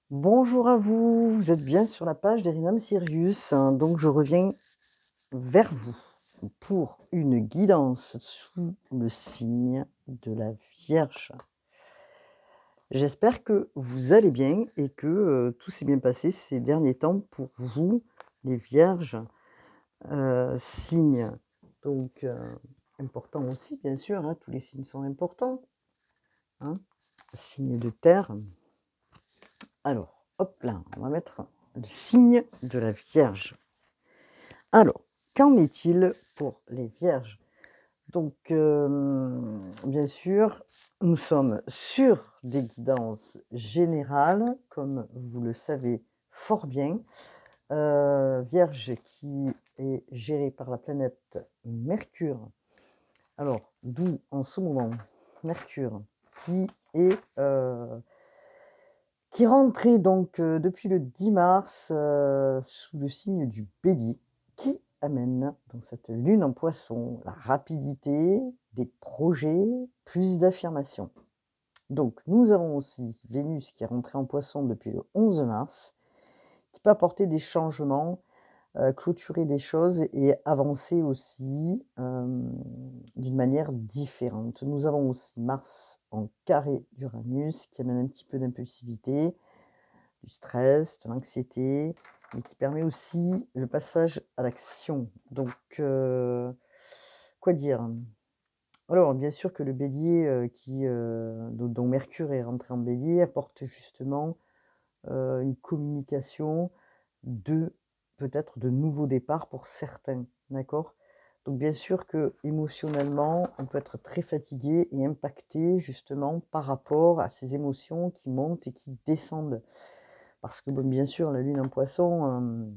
Bonjour à vous, vous êtes bien sur la page d'Erinam Sirius, hein, donc je reviens vers vous pour une guidance sous le signe de la Vierge. J'espère que vous allez bien et que tout s'est bien passé ces derniers temps pour vous, les Vierges, signes donc importants aussi, bien sûr, hein, tous les signes sont importants, hein, signes de terre. Alors, hop là, on va mettre le signe de la Vierge. Alors, qu'en est-il pour les Vierges? Donc, bien sûr, nous sommes sur des guidances générales, comme vous le savez fort bien. Vierge qui est gérée par la planète Mercure. Alors, d'où en ce moment Mercure qui est qui est rentré donc depuis le 10 mars sous le signe du Bélier, qui amène dans cette lune en Poisson la rapidité, des projets, plus d'affirmation. Donc nous avons aussi Vénus qui est rentrée en Poisson depuis le 11 mars, qui peut apporter des changements, clôturer des choses et avancer aussi d'une manière différente. Nous avons aussi Mars en carré d'Uranus qui amène un petit peu d'impulsivité, du stress, de l'anxiété, mais qui permet aussi le passage à l'action. Donc, quoi dire? Alors, bien sûr que le bélier, dont Mercure est rentré en bélier, apporte justement une communication de peut-être de nouveaux départs pour certains, d'accord? Donc, bien sûr que émotionnellement, on peut être très fatigué et impacté justement par rapport à ces émotions qui montent et qui descendent. Parce que, bon, bien sûr, la lune en Poisson,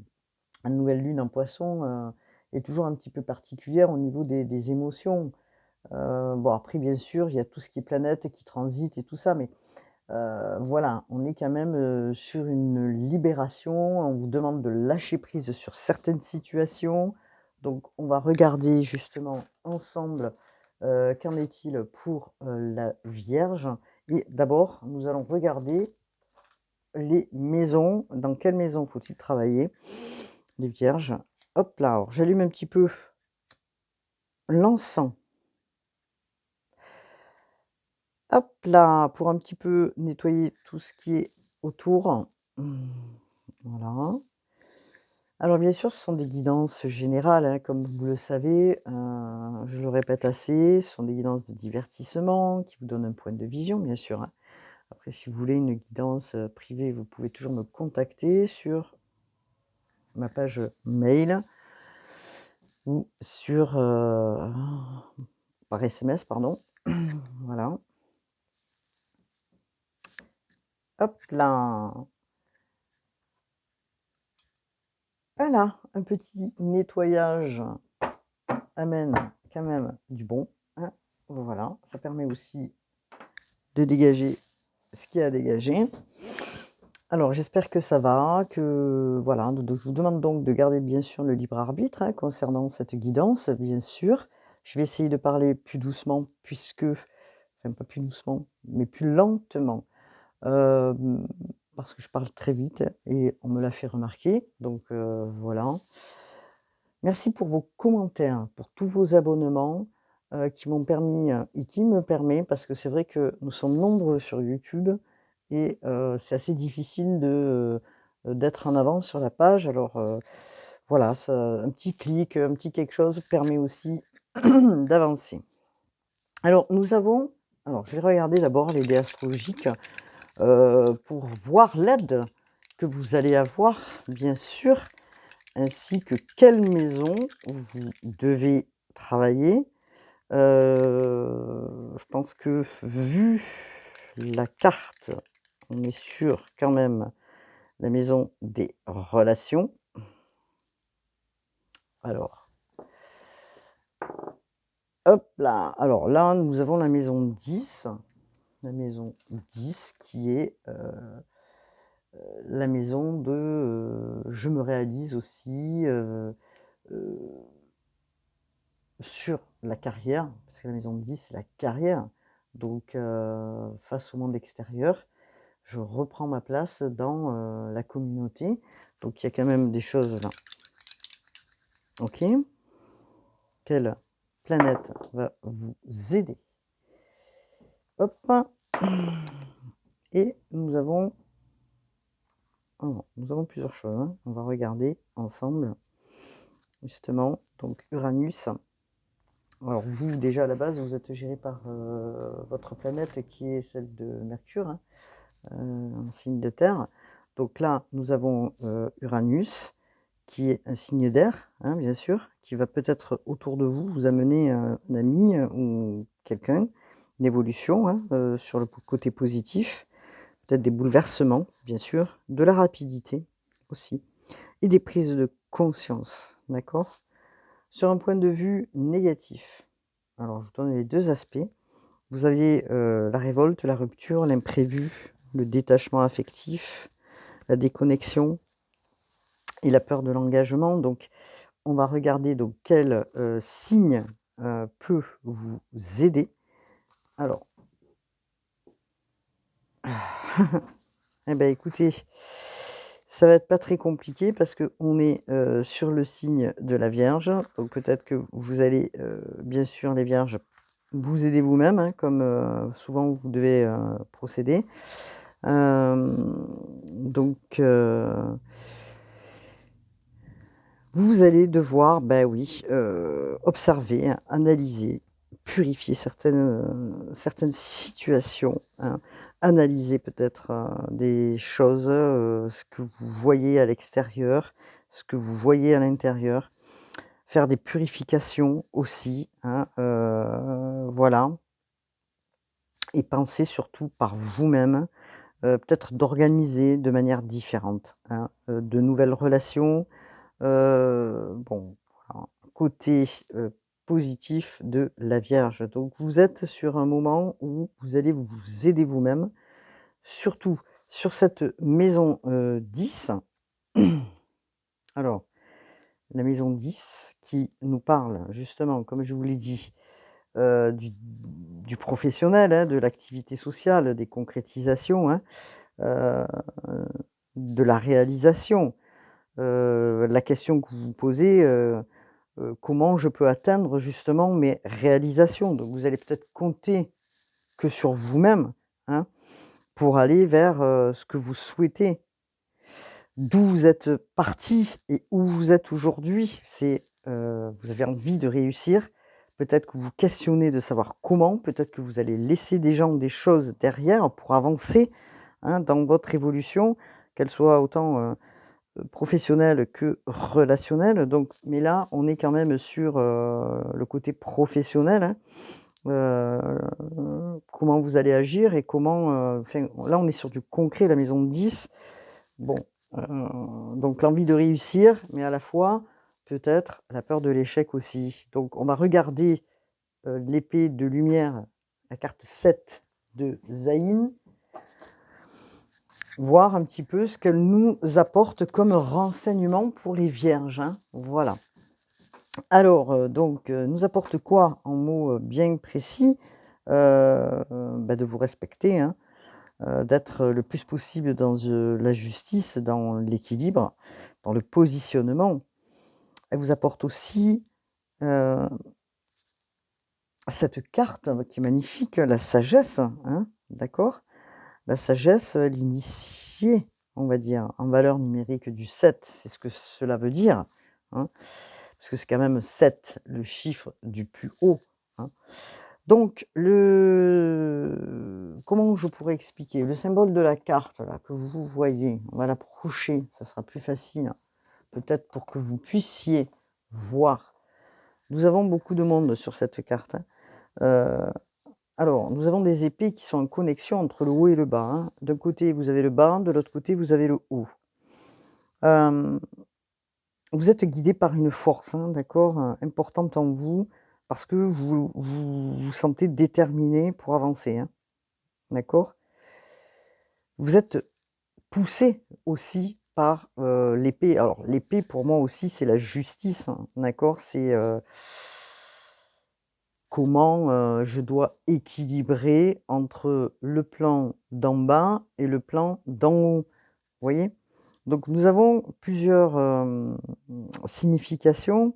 la nouvelle lune en Poisson, est toujours un petit peu particulière au niveau des émotions. Bon, après, bien sûr, il y a tout ce qui est planète qui transite et tout ça, mais voilà, on est quand même, sur une libération. On vous demande de lâcher prise sur certaines situations. Donc on va regarder justement ensemble, qu'en est-il pour, la Vierge? Et d'abord, nous allons regarder les maisons. Dans quelle maison faut-il travailler? Les Vierges. Hop là, alors j'allume un petit peu l'encens. Hop là, pour un petit peu nettoyer tout ce qui est autour. Mmh, voilà. Alors bien sûr, ce sont des guidances générales, hein, comme vous le savez, je le répète assez, ce sont des guidances de divertissement qui vous donnent un point de vision, bien sûr, hein. Après si vous voulez une guidance, privée, vous pouvez toujours me contacter sur ma page mail ou sur, par SMS, pardon. Voilà. Hop là! Voilà, un petit nettoyage amène quand même du bon, hein. Voilà, ça permet aussi de dégager ce qu'il y a à dégager. Alors j'espère que ça va, que voilà, je vous demande donc de garder bien sûr le libre arbitre, hein, concernant cette guidance, bien sûr. Je vais essayer de parler plus doucement puisque enfin pas plus doucement, mais plus lentement, hem, parce que je parle très vite et on me l'a fait remarquer, donc voilà. Merci pour vos commentaires, pour tous vos abonnements, qui m'ont permis, et qui me permet parce que c'est vrai que nous sommes nombreux sur YouTube et c'est assez difficile d'être en avant sur la page. Alors, voilà, ça un petit clic, un petit quelque chose permet aussi d'avancer. Alors je vais regarder d'abord les dés astrologiques, pour voir l'aide que vous allez avoir, bien sûr, ainsi que quelle maison vous devez travailler. Je pense que vu la carte, on est sur quand même la maison des relations. Alors, hop là! Alors là, nous avons la maison 10 qui est, la maison de, je me réalise aussi, heu sur la carrière, parce que la maison 10 c'est la carrière, donc face au monde extérieur. je reprends ma place dans, la communauté. Donc il y a quand même des choses là. OK. Quelle planète va vous aider? Hop. Et nous avons plusieurs choses, hein. On va regarder ensemble, justement. Donc Uranus. Alors vous, déjà à la base, vous êtes géré par, votre planète qui est celle de Mercure, hein, en signe de terre. Donc là, nous avons, Uranus qui est un signe d'air, hein, bien sûr, qui va peut-être autour de vous, vous amener, un ami, ou quelqu'un, une évolution, hein, sur le côté positif, peut-être des bouleversements, bien sûr, de la rapidité aussi et des prises de conscience, d'accord? Sur un point de vue négatif, alors je vous donne les 2 aspects. Vous avez, la révolte, la rupture, l'imprévu, le détachement affectif, la déconnexion et la peur de l'engagement. Donc on va regarder donc quel, signe, peut vous aider. Alors, eh ben écoutez, ça va être pas très compliqué parce qu'on est, sur le signe de la Vierge. Donc peut-être que vous allez, bien sûr les Vierges, vous aider vous-même, hein, comme, souvent vous devez, procéder. Donc vous allez devoir, bah, oui, observer, analyser, purifier certaines situations, hein. Analyser peut-être, des choses, ce que vous voyez à l'extérieur, ce que vous voyez à l'intérieur. Faire des purifications aussi, hein, voilà, et penser surtout par vous-même, peut-être d'organiser de manière différente, hein, de nouvelles relations. Bon, voilà, côté, positif de la Vierge. Donc vous êtes sur un moment où vous allez vous aider vous-même, surtout sur cette maison, 10. Alors, la maison 10 qui nous parle justement, comme je vous l'ai dit, du professionnel, hein, de l'activité sociale, des concrétisations, hein, heu, de la réalisation. La question que vous vous posez, comment je peux atteindre justement mes réalisations? Donc vous allez peut-être compter que sur vous-même, hein, pour aller vers, ce que vous souhaitez. D'où vous êtes parti et où vous êtes aujourd'hui, c'est, vous avez envie de réussir. Peut-être que vous vous questionnez de savoir comment, peut-être que vous allez laisser des gens, des choses derrière pour avancer, hein, dans votre évolution, qu'elle soit autant, professionnelle que relationnelle. Donc mais là, on est quand même sur, le côté professionnel, hein. Comment vous allez agir et comment, enfin, là, on est sur du concret, la maison de 10. Bon, donc l'envie de réussir, mais à la fois, peut-être, la peur de l'échec aussi. Donc on va regarder, l'épée de lumière, la carte 7 de Zayn, voir un petit peu ce qu'elle nous apporte comme renseignement pour les vierges, hein. Voilà. Alors, donc, nous apporte quoi en mots, bien précis? Bah, de vous respecter, hein, d'être le plus possible dans, la justice, dans l'équilibre, dans le positionnement. Elle vous apporte aussi, heu, cette carte qui est magnifique, la sagesse, hein, d'accord? La sagesse, l'initié, on va dire, en valeur numérique du 7, c'est ce que cela veut dire, hein, parce que c'est quand même 7 le chiffre du plus haut, hein. Donc comment je pourrais expliquer? Le symbole de la carte là, que vous voyez, on va l'approcher, ça sera plus facile, hein, peut-être pour que vous puissiez voir. Nous avons beaucoup de monde sur cette carte, hein. Heu, alors nous avons des épées qui sont en connexion entre le haut et le bas, hein. D'un côté, vous avez le bas, de l'autre côté, vous avez le haut. Hem, vous êtes guidé par une force, hein, d'accord, importante en vous, parce que vous sentez déterminé pour avancer, hein, d'accord? Vous êtes poussé aussi par, l'épée. Alors l'épée pour moi aussi c'est la justice, hein, d'accord? C'est, comment, je dois équilibrer entre le plan d'en bas et le plan d'en haut, vous voyez? Donc nous avons plusieurs, significations.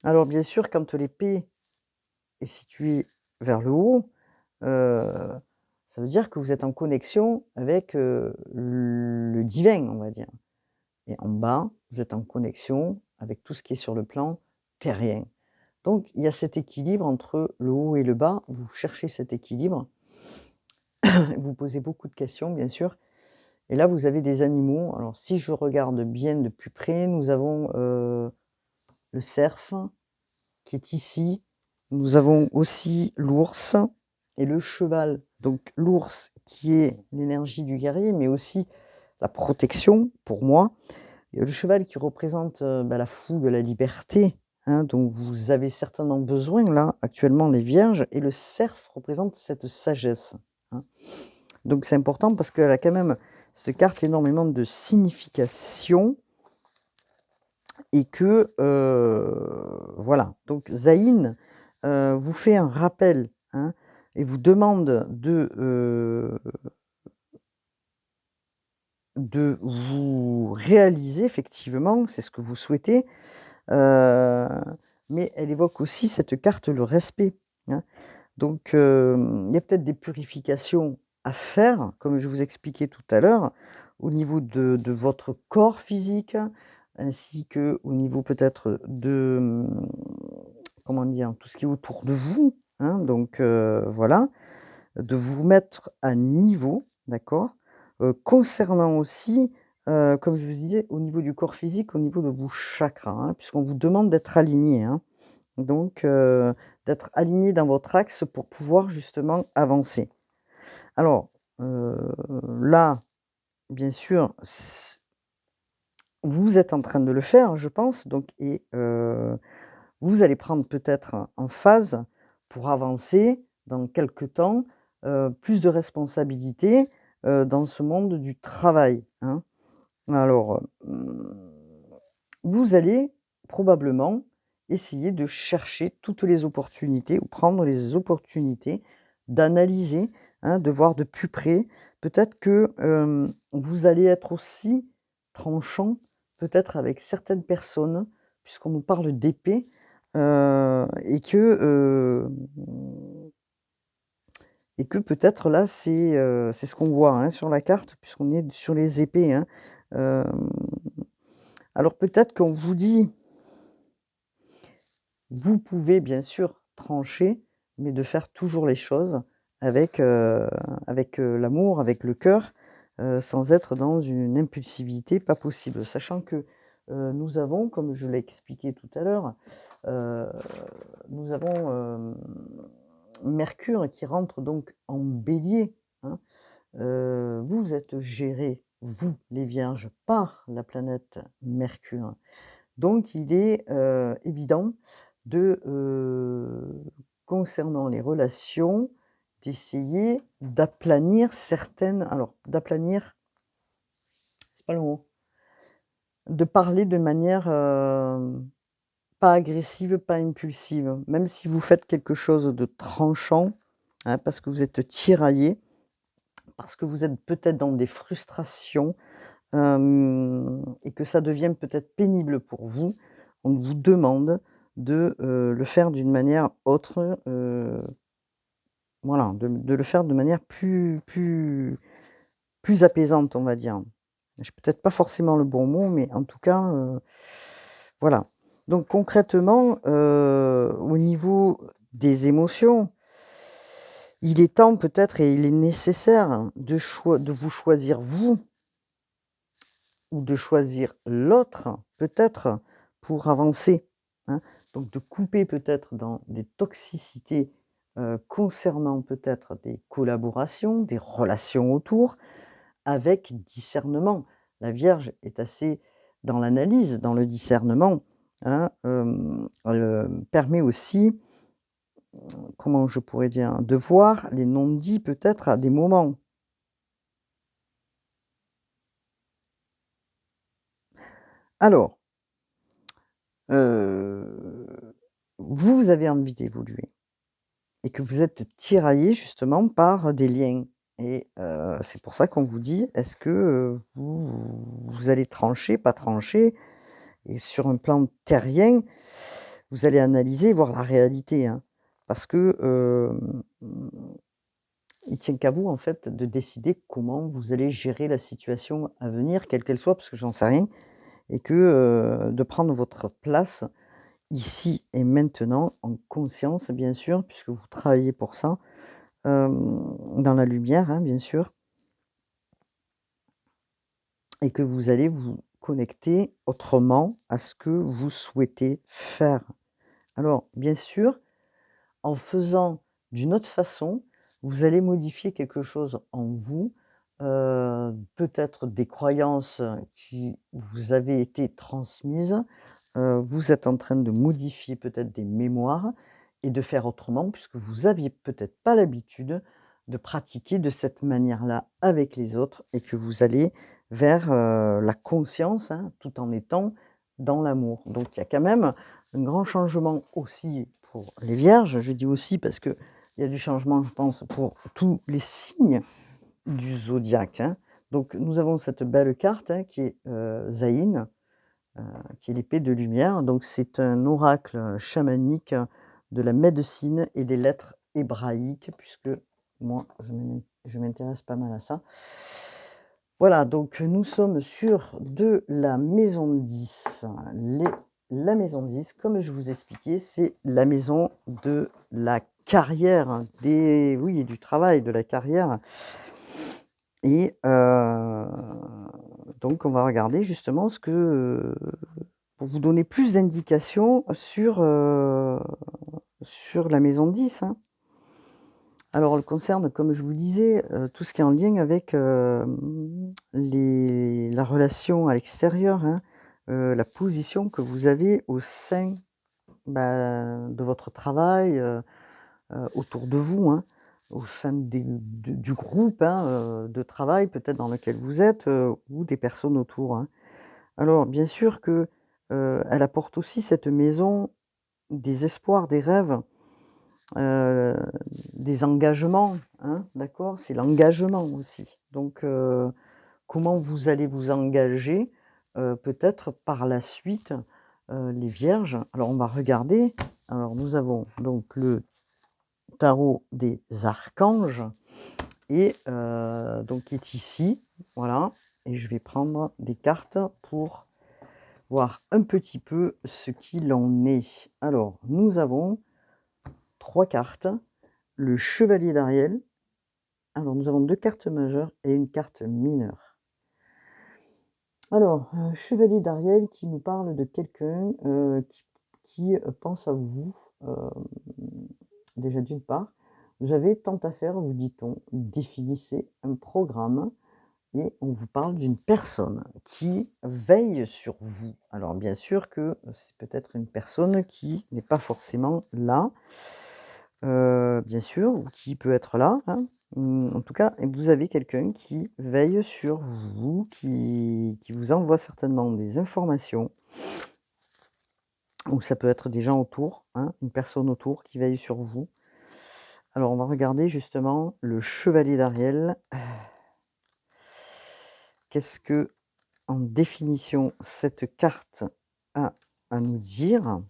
Alors bien sûr, quand l'épée est située vers le haut, heu, ça veut dire que vous êtes en connexion avec, le divin, on va dire. Et en bas, vous êtes en connexion avec tout ce qui est sur le plan terrien. Donc il y a cet équilibre entre le haut et le bas. Vous cherchez cet équilibre, vous posez beaucoup de questions, bien sûr. Et là, vous avez des animaux. Alors si je regarde bien de plus près, nous avons, le cerf qui est ici. Nous avons aussi l'ours et le cheval. Donc l'ours qui est l'énergie du guerrier, mais aussi la protection pour moi. Il y a le cheval qui représente, la fougue, la liberté, hein, dont vous avez certainement besoin là, actuellement les vierges, et le cerf représente cette sagesse, hein. Donc c'est important parce qu'elle a quand même, cette carte, énormément de signification et que, voilà. Donc Zayn, vous fait un rappel, hein, et vous demande de vous réaliser effectivement, c'est ce que vous souhaitez. Heu, mais elle évoque aussi cette carte, le respect, hein. Donc, il y a peut-être des purifications à faire, comme je vous expliquais tout à l'heure, au niveau de votre corps physique, ainsi qu'au niveau peut-être de, comment dire? Tout ce qui est autour de vous, hein. Donc, voilà, de vous mettre à niveau, d'accord? Concernant aussi, comme je vous disais, au niveau du corps physique, au niveau de vos chakras, hein, puisqu'on vous demande d'être aligné, hein. Donc, d'être aligné dans votre axe pour pouvoir justement avancer. Alors, heu, là, bien sûr, vous êtes en train de le faire, je pense, donc et vous allez prendre peut-être en phase pour avancer dans quelque temps, plus de responsabilités, dans ce monde du travail, hein. Alors, vous allez probablement essayer de chercher toutes les opportunités ou prendre les opportunités d'analyser, hein, de voir de plus près. Peut-être que, vous allez être aussi tranchant, peut-être avec certaines personnes, puisqu'on nous parle d'épée, et que peut-être là, c'est ce qu'on voit, hein, sur la carte, puisqu'on est sur les épées, hein. Hem, alors peut-être qu'on vous dit: «Vous pouvez bien sûr trancher, mais de faire toujours les choses avec, l'amour, avec le cœur, sans être dans une impulsivité pas possible». Sachant que, nous avons, comme je l'ai expliqué tout à l'heure, heu, nous avons, Mercure qui rentre donc en Bélier, hein. Vous êtes gérés, vous les vierges, par la planète Mercure. Donc il est, évident de, concernant les relations, d'essayer d'aplanir certaines, alors d'aplanir, c'est pas le mot, de parler de manière, pas agressive, pas impulsive. Même si vous faites quelque chose de tranchant, hein, parce que vous êtes tiraillés, parce que vous êtes peut-être dans des frustrations, et que ça devient peut-être pénible pour vous, on vous demande de, le faire d'une manière autre, voilà, de le faire de manière plus apaisante, on va dire. J'ai peut-être pas forcément le bon mot, mais en tout cas, voilà. Donc concrètement, au niveau des émotions, il est temps peut-être et il est nécessaire de vous choisir vous, ou de choisir l'autre, peut-être, pour avancer, hein. Donc de couper peut-être dans des toxicités, concernant peut-être des collaborations, des relations autour, avec discernement. La Vierge est assez dans l'analyse, dans le discernement, hein, elle, permet aussi, comment je pourrais dire? De voir les non-dits peut-être à des moments. Alors, heu, vous avez envie d'évoluer. et que vous êtes tiraillés justement par des liens et c'est pour ça qu'on vous dit: «Est-ce que, vous allez trancher, pas trancher?» et sur un plan terrien, vous allez analyser, voir la réalité, hein. Parce que, il tient qu'à vous, en fait, de décider comment vous allez gérer la situation à venir, quelle qu'elle soit, parce que j'en sais rien et que, de prendre votre place ici et maintenant, en conscience, bien sûr, puisque vous travaillez pour ça, dans la lumière, hein, bien sûr et que vous allez vous connecter autrement à ce que vous souhaitez faire. Alors, bien sûr, en faisant d'une autre façon, vous allez modifier quelque chose en vous, peut-être des croyances qui vous avaient été transmises. Vous êtes en train de modifier peut-être des mémoires et de faire autrement puisque vous aviez peut-être pas l'habitude de pratiquer de cette manière-là avec les autres et que vous allez vers, la conscience, hein, tout en étant dans l'amour. Donc il y a quand même un grand changement aussi pour les vierges. Je dis aussi parce qu'il y a du changement, je pense, pour tous les signes du zodiaque, hein. Donc nous avons cette belle carte, hein, qui est, Zaïn, qui est l'épée de lumière. Donc c'est un oracle chamanique de la médecine et des lettres hébraïques, puisque moi je m'intéresse pas mal à ça. Voilà, donc nous sommes sur de la maison 10. La maison 10, comme je vous expliquais, c'est la maison de la carrière, des oui, du travail, de la carrière et donc on va regarder justement ce que, pour vous donner plus d'indications sur la maison 10, hein. Alors elle concerne, comme je vous disais, tout ce qui est en lien avec, la relation à l'extérieur, hein, la position que vous avez au sein, bah, de votre travail, autour de vous, hein, au sein du groupe, hein, de travail peut-être dans lequel vous êtes, ou des personnes autour, hein. Alors bien sûr que, elle apporte aussi cette maison des espoirs, des rêves, heu, des engagements, hein, d'accord? C'est l'engagement aussi. Donc comment vous allez vous engager, peut-être par la suite, les vierges? Alors on va regarder. Alors nous avons donc le tarot des archanges et donc qui est ici, voilà et je vais prendre des cartes pour voir un petit peu ce qu'il en est. Alors, nous avons 3 cartes, le chevalier d'Ariel. Alors, nous avons 2 cartes majeures et une carte mineure. Alors, chevalier d'Ariel qui nous parle de quelqu'un, qui pense à vous, déjà d'une part. Vous avez tant à faire, vous dit-on. Définissez un programme. Et on vous parle d'une personne qui veille sur vous. Alors bien sûr que c'est peut-être une personne qui n'est pas forcément là, bien sûr, ou qui peut être là, hein. En tout cas, vous avez quelqu'un qui veille sur vous, qui vous envoie certainement des informations, ou ça peut être des gens autour, hein, une personne autour qui veille sur vous. Alors on va regarder justement le chevalier d'Ariel. Qu'est-ce que En définition, cette carte a à nous dire?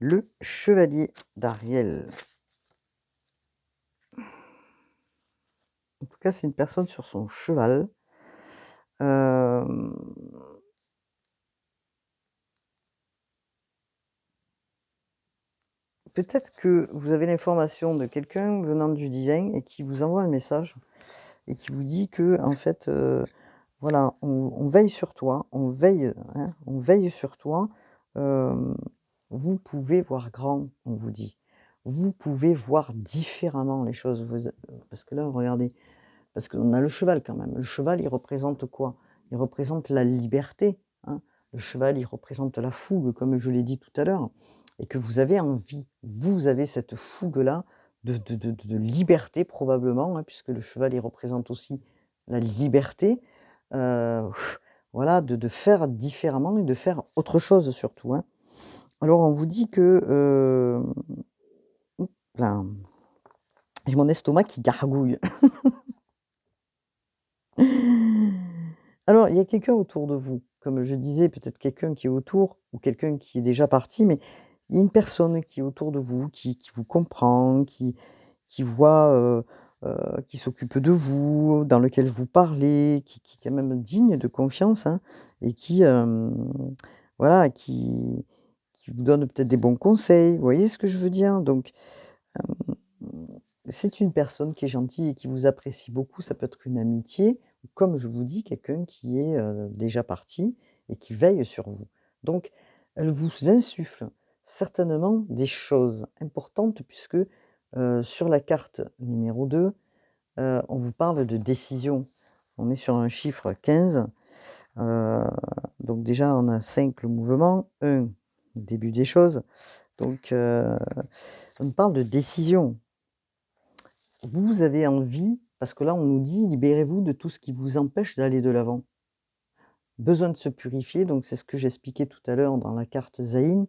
Le chevalier d'Ariel. En tout cas, c'est une personne sur son cheval. Hem, peut-être que vous avez l'information de quelqu'un venant du divin et qui vous envoie un message et qui vous dit que en fait, voilà, on veille sur toi, on veille, hein, on veille sur toi. Hem, vous pouvez voir grand, on vous dit. Vous pouvez voir différemment les choses. Parce que là, regardez, parce qu'on a le cheval quand même. Le cheval, il représente quoi? Il représente la liberté, hein. Le cheval, il représente la fougue, comme je l'ai dit tout à l'heure et que vous avez envie. Vous avez cette fougue-là de liberté probablement, hein, puisque le cheval, il représente aussi la liberté, heu, voilà, de faire différemment et de faire autre chose surtout, hein. Alors on vous dit que, Là, j'ai mon estomac qui gargouille. Alors, il y a quelqu'un autour de vous, comme je disais, peut-être quelqu'un qui est autour ou quelqu'un qui est déjà parti, mais il y a une personne qui est autour de vous, qui vous comprend, qui voit, qui s'occupe de vous, dans lequel vous parlez, qui est quand même digne de confiance, hein, et qui, voilà, qui vous donne peut-être des bons conseils. Vous voyez ce que je veux dire? Donc, c'est une personne qui est gentille et qui vous apprécie beaucoup. Ça peut être une amitié ou comme je vous dis, quelqu'un qui est, déjà parti et qui veille sur vous. Donc elle vous insuffle certainement des choses importantes puisque, sur la carte numéro 2, on vous parle de décision. On est sur un chiffre 15, heu, donc déjà on a 5 le mouvement, 1 le début des choses, donc on parle de décision. Vous avez envie, parce que là, on nous dit: «Libérez-vous de tout ce qui vous empêche d'aller de l'avant». Besoin de se purifier, donc c'est ce que j'expliquais tout à l'heure dans la carte Zaïn.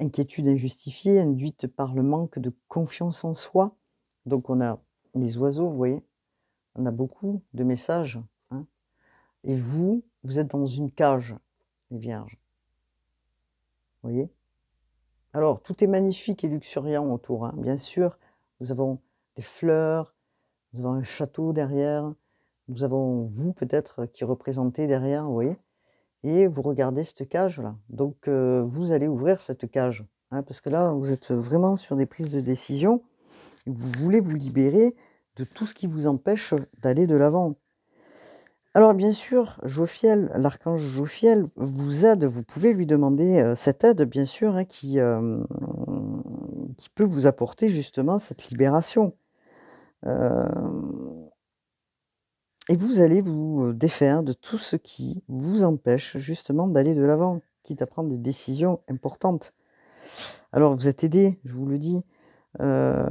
Inquiétude injustifiée induite par le manque de confiance en soi. Donc on a les oiseaux, vous voyez? On a beaucoup de messages, hein, et vous, vous êtes dans une cage, les vierges, vous voyez? Alors tout est magnifique et luxuriant autour, hein. Bien sûr, nous avons des fleurs, nous avons un château derrière. Nous avons vous peut-être qui représentez derrière, vous voyez? Et vous regardez cette cage-là. Donc vous allez ouvrir cette cage, hein, parce que là, vous êtes vraiment sur des prises de décision. Vous voulez vous libérer de tout ce qui vous empêche d'aller de l'avant. Alors bien sûr, Jophiel, l'archange Jophiel vous aide, vous pouvez lui demander, cette aide bien sûr, hein, qui peut vous apporter justement cette libération. Hem Et vous allez vous, défaire de tout ce qui vous empêche justement d'aller de l'avant, quitte à prendre des décisions importantes. Alors vous êtes aidés, je vous le dis, heu,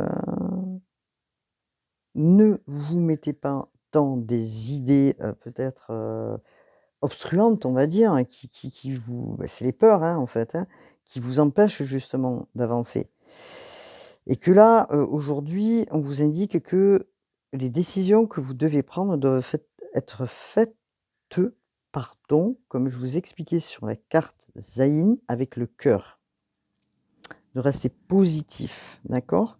ne vous mettez pas dans des idées, peut-être, obstruantes, on va dire, hein, qui vous c'est les peurs, hein, en fait, hein, qui vous empêchent justement d'avancer. Et que là, aujourd'hui, on vous indique que les décisions que vous devez prendre doivent être faites, pardon, comme je vous expliquais sur la carte Zaïn, avec le cœur. De rester positif, d'accord?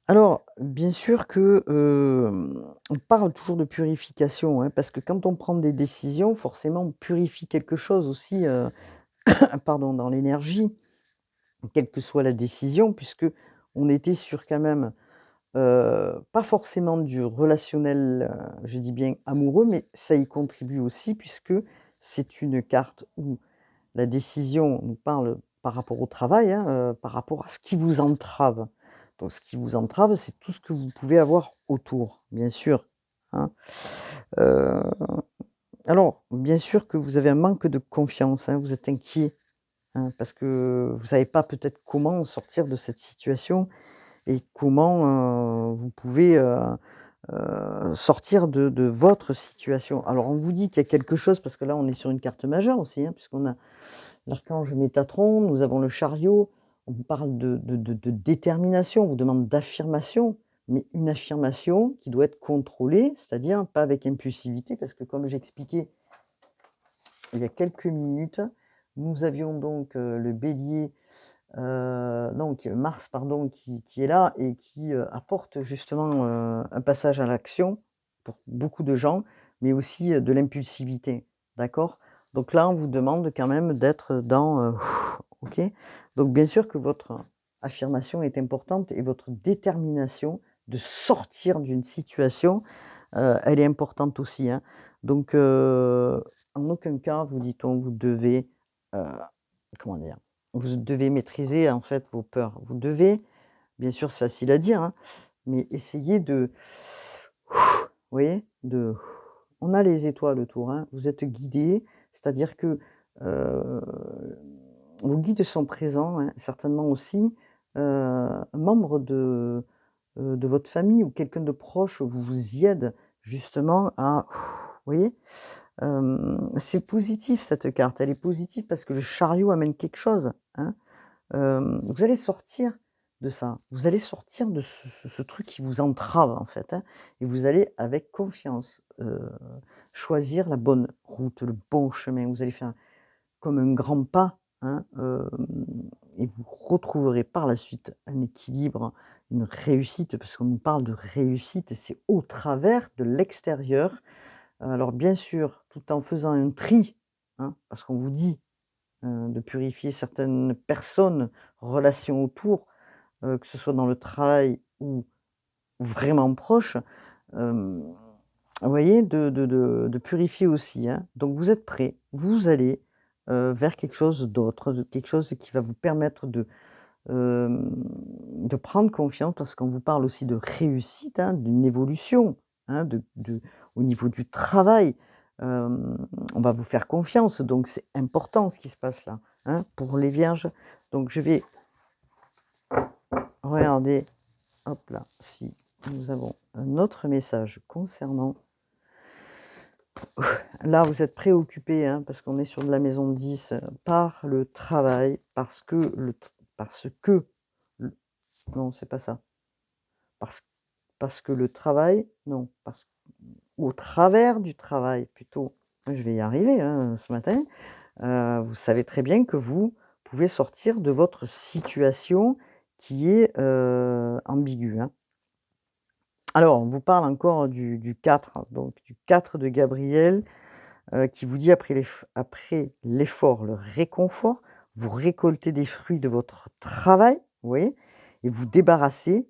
Alors, bien sûr que, on parle toujours de purification, hein, parce que quand on prend des décisions, forcément, on purifie quelque chose aussi, pardon, dans l'énergie, quelle que soit la décision, puisque on était sur quand même, pas forcément du relationnel, je dis bien amoureux, mais ça y contribue aussi puisque c'est une carte où la décision nous parle par rapport au travail, hein, par rapport à ce qui vous entrave. Donc ce qui vous entrave, c'est tout ce que vous pouvez avoir autour, bien sûr, hein. Heu, alors bien sûr que vous avez un manque de confiance, hein, vous êtes inquiet, hein, parce que vous savez pas peut-être comment sortir de cette situation et comment, vous pouvez, sortir de votre situation. Alors on vous dit qu'il y a quelque chose parce que là on est sur une carte majeure aussi, hein, puisqu'on a l'archange Métatron, nous avons le chariot, on vous parle de détermination, on vous demande d'affirmation, mais une affirmation qui doit être contrôlée, c'est-à-dire pas avec impulsivité parce que comme j'expliquais il y a quelques minutes, nous avions donc, le Bélier, donc Mars pardon qui est là et qui, apporte justement, un passage à l'action pour beaucoup de gens, mais aussi, de l'impulsivité, d'accord? Donc là, on vous demande quand même d'être dans, OK? Donc bien sûr que votre affirmation est importante et votre détermination de sortir d'une situation, elle est importante aussi, hein. Donc en aucun cas, vous dit-on, vous devez, heu, comment dire? Vous devez maîtriser, en fait, vos peurs. Vous devez, bien sûr, c'est facile à dire, hein, mais essayer de vous voyez? On a les étoiles autour, hein, vous êtes guidés, c'est-à-dire que, heu, vos guides sont présents, hein, certainement aussi, un membre de votre famille ou quelqu'un de proche vous y aide justement à vous voyez? C'est positif cette carte, elle est positive parce que le chariot amène quelque chose, hein. Vous allez sortir de ça. Vous allez sortir de ce truc qui vous entrave, en fait, hein, et vous allez avec confiance, choisir la bonne route, le bon chemin. Vous allez faire comme un grand pas, hein, et vous retrouverez par la suite un équilibre, une réussite, parce qu'on nous parle de réussite et c'est au travers de l'extérieur. Alors bien sûr, tout en faisant un tri, hein, parce qu'on vous dit, de purifier certaines personnes, relations autour, que ce soit dans le travail ou vraiment proches, hem, vous voyez? De purifier aussi, hein. Donc vous êtes prêts, vous allez, vers quelque chose d'autre, de quelque chose qui va vous permettre de prendre confiance parce qu'on vous parle aussi de réussite, hein, d'une évolution, hein, au niveau du travail. On va vous faire confiance, donc c'est important ce qui se passe là, hein, pour les vierges. Donc je vais regarder, hop là, si nous avons un autre message concernant là, vous êtes préoccupés, hein, parce qu'on est sur de la maison 10 par le travail, parce que le non, c'est pas ça. Parce parce que le travail non, parce au travers du travail plutôt. Je vais y arriver, hein, ce matin. Vous savez très bien que vous pouvez sortir de votre situation qui est, ambiguë, hein. Alors, on vous parle encore du 4, donc du 4 de Gabriel, qui vous dit: «Après l'effort, le réconfort, vous récoltez des fruits de votre travail», vous voyez? Et vous débarrassez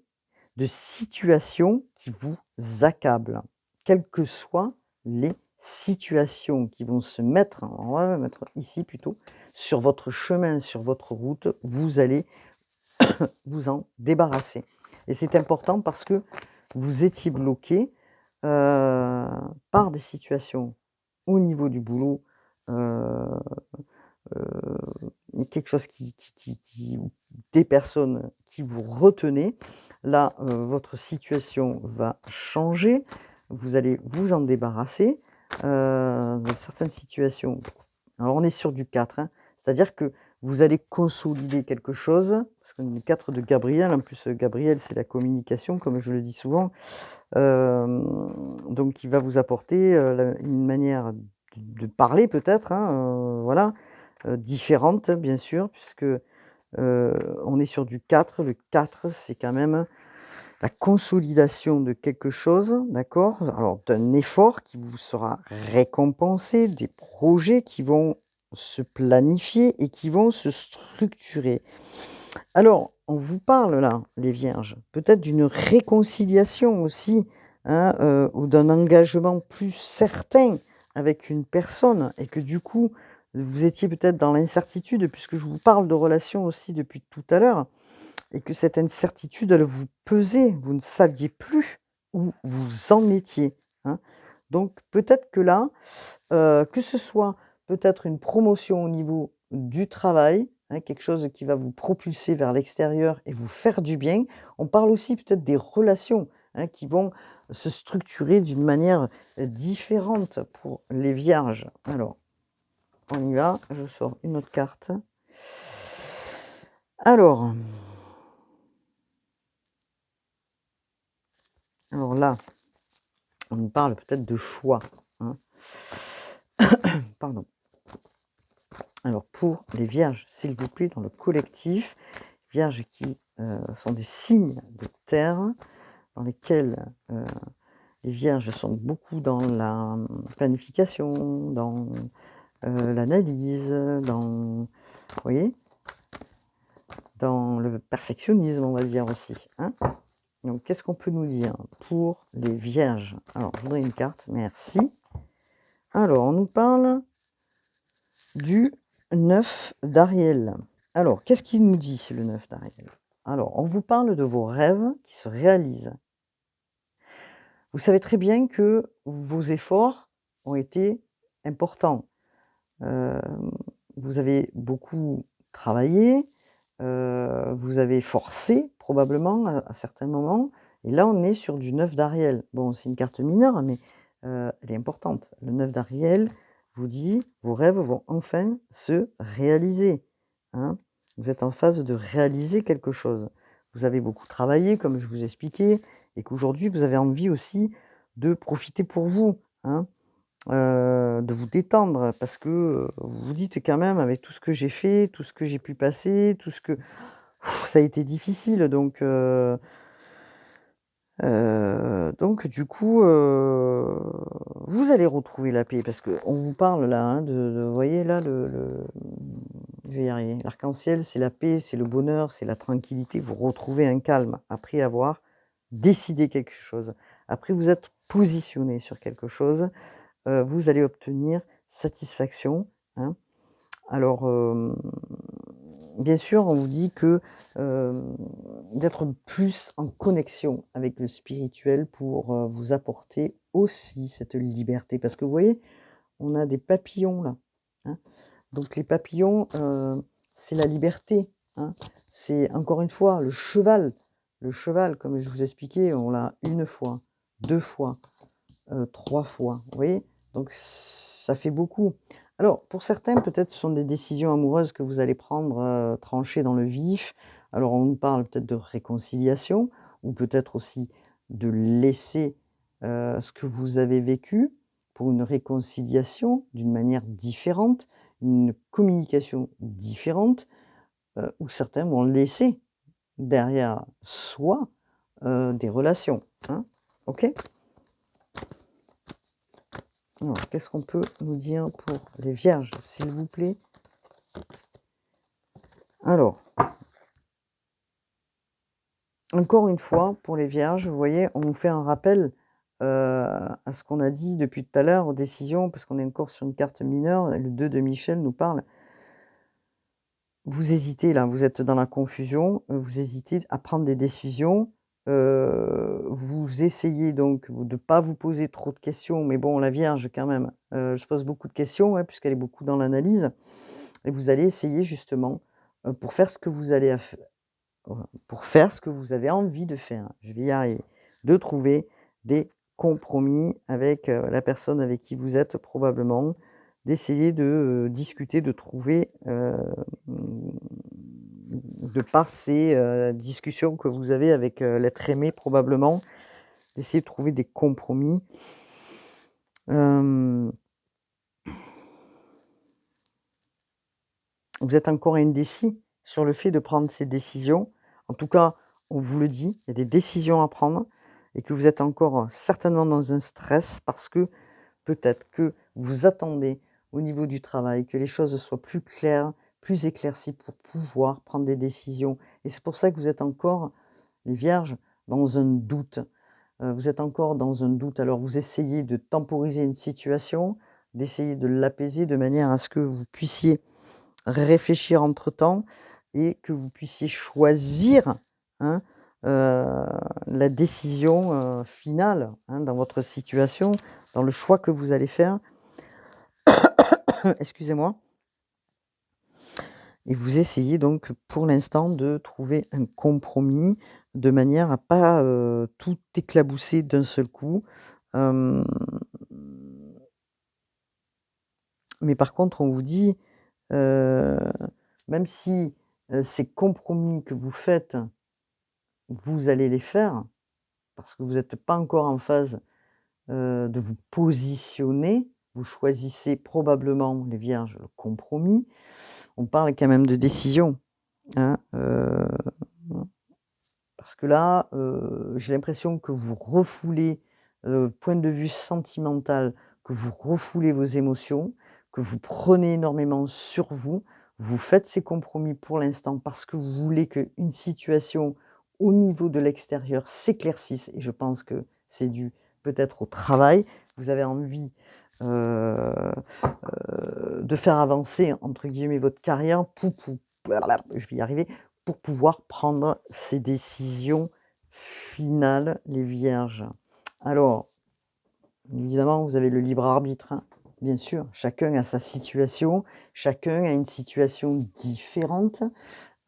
de situations qui vous accablent. Quelles que soient les situations qui vont se mettre, on va mettre ici plutôt, sur votre chemin, sur votre route, vous allez vous en débarrasser. Et c'est important parce que vous étiez bloqué, par des situations au niveau du boulot, heu quelque chose ou des personnes qui vous retenaient. Là, votre situation va changer. Vous allez vous en débarrasser, de certaines situations. Alors on est sur du 4, hein, c'est-à-dire que vous allez consolider quelque chose, parce qu'on est le 4 de Gabriel, en plus, Gabriel, c'est la communication, comme je le dis souvent. Donc il va vous apporter, la une manière de parler peut-être, hein, voilà, différente bien sûr puisque, on est sur du 4. Le 4 c'est quand même la consolidation de quelque chose, d'accord? Alors d'un effort qui vous sera récompensé, des projets qui vont se planifier et qui vont se structurer. Alors, on vous parle là, les vierges, peut-être d'une réconciliation aussi, hein, ou d'un engagement plus certain avec une personne et que du coup, vous étiez peut-être dans l'incertitude puisque je vous parle de relations aussi depuis tout à l'heure et que cette incertitude, elle vous pesait, vous ne saviez plus où vous en étiez, hein. Donc peut-être que là, que ce soit peut-être une promotion au niveau du travail, hein, quelque chose qui va vous propulser vers l'extérieur et vous faire du bien. On parle aussi peut-être des relations, hein, qui vont se structurer d'une manière, différente pour les vierges. Alors, on y va, je sors une autre carte. Alors alors là, on nous parle peut-être de choix, hein. Pardon. Alors pour les vierges, s'il vous plaît, dans le collectif, vierges qui, sont des signes de terre, dans lesquels, les vierges sont beaucoup dans la, planification, dans, l'analyse, dans vous voyez? Dans le perfectionnisme, on va dire aussi, hein? Donc qu'est-ce qu'on peut nous dire pour les vierges? Alors je voudrais une carte, merci. Alors on nous parle du 9 d'Ariel. Alors, qu'est-ce qu'il nous dit, le 9 d'Ariel? Alors, on vous parle de vos rêves qui se réalisent. Vous savez très bien que vos efforts ont été importants. Hem, vous avez beaucoup travaillé, vous avez forcé probablement à certains moments et là, on est sur du 9 d'Ariel. Bon, c'est une carte mineure, mais elle est importante. Le 9 d'Ariel vous dit: «Vos rêves vont enfin se réaliser», hein. Vous êtes en phase de réaliser quelque chose. vous avez beaucoup travaillé, comme je vous expliquais, et qu'aujourd'hui, vous avez envie aussi de profiter pour vous, hein, de vous détendre parce que, vous vous dites quand même: «Avec tout ce que j'ai fait, tout ce que j'ai pu passer, tout ce que ça a été difficile», donc du coup, vous allez retrouver la paix parce qu'on vous parle là, hein, vous voyez là je vais y arriver. L'arc-en-ciel, c'est la paix, c'est le bonheur, c'est la tranquillité. Vous retrouvez un calme après avoir décidé quelque chose. Après vous êtes positionné sur quelque chose, vous allez obtenir satisfaction, hein. Alors, bien sûr, on vous dit que, d'être plus en connexion avec le spirituel pour, vous apporter aussi cette liberté. Parce que vous voyez, on a des papillons là, hein. Donc les papillons, c'est la liberté, hein. C'est encore une fois le cheval. Le cheval, comme je vous expliquais, on l'a une fois, 2 fois. 3 fois, vous voyez? Donc ça fait beaucoup. Alors pour certains, peut-être ce sont des décisions amoureuses que vous allez prendre, trancher dans le vif. Alors on nous parle peut-être de réconciliation ou peut-être aussi de laisser, ce que vous avez vécu pour une réconciliation d'une manière différente, une communication différente, ou certains vont laisser derrière soi, des relations, hein. OK? Alors, qu'est-ce qu'on peut nous dire pour les vierges, s'il vous plaît? Alors, encore une fois, pour les vierges, vous voyez, on nous fait un rappel, à ce qu'on a dit depuis tout à l'heure, aux décisions, parce qu'on est encore sur une carte mineure, le 2 de Michel nous parle. Vous hésitez là, vous êtes dans la confusion, vous hésitez à prendre des décisions, vous essayez donc de ne pas vous poser trop de questions, mais bon, la Vierge quand même, se pose beaucoup de questions, hein, puisqu'elle est beaucoup dans l'analyse et vous allez essayer justement, pour faire ce que vous allez à f pour faire ce que vous avez envie de faire, je vais y arriver, de trouver des compromis avec, la personne avec qui vous êtes probablement, d'essayer de, discuter, de trouver, de par ces, discussions que vous avez avec, l'être aimé probablement, d'essayer de trouver des compromis. Hem, vous êtes encore indécis sur le fait de prendre ces décisions. En tout cas, on vous le dit, il y a des décisions à prendre et que vous êtes encore, certainement dans un stress parce que peut-être que vous attendez au niveau du travail que les choses soient plus claires, plus éclaircies pour pouvoir prendre des décisions et c'est pour ça que vous êtes encore, les vierges, dans un doute. Vous êtes encore dans un doute, alors vous essayez de temporiser une situation, d'essayer de l'apaiser de manière à ce que vous puissiez réfléchir entre-temps et que vous puissiez choisir, hein, la décision, finale, hein, dans votre situation, dans le choix que vous allez faire. Excusez-moi. Et vous essayez donc pour l'instant de trouver un compromis de manière à pas, tout éclabousser d'un seul coup. Hem, mais par contre on vous dit, heu, même si, ces compromis que vous faites, vous allez les faire, parce que vous n'êtes pas encore en phase, de vous positionner, vous choisissez probablement, les vierges, le compromis. On parle quand même de décision, hein, parce que là, j'ai l'impression que vous refoulez, point de vue sentimental, que vous refoulez vos émotions, que vous prenez énormément sur vous. Vous faites ces compromis pour l'instant parce que vous voulez qu'une situation au niveau de l'extérieur s'éclaircisse et je pense que c'est dû peut-être au travail. Vous avez envie, heu de faire avancer entre guillemets «votre carrière» pour je vais y arriver, pour pouvoir prendre ces décisions finales, les vierges. Alors, évidemment, vous avez le libre arbitre, hein, bien sûr, chacun a sa situation, chacun a une situation différente,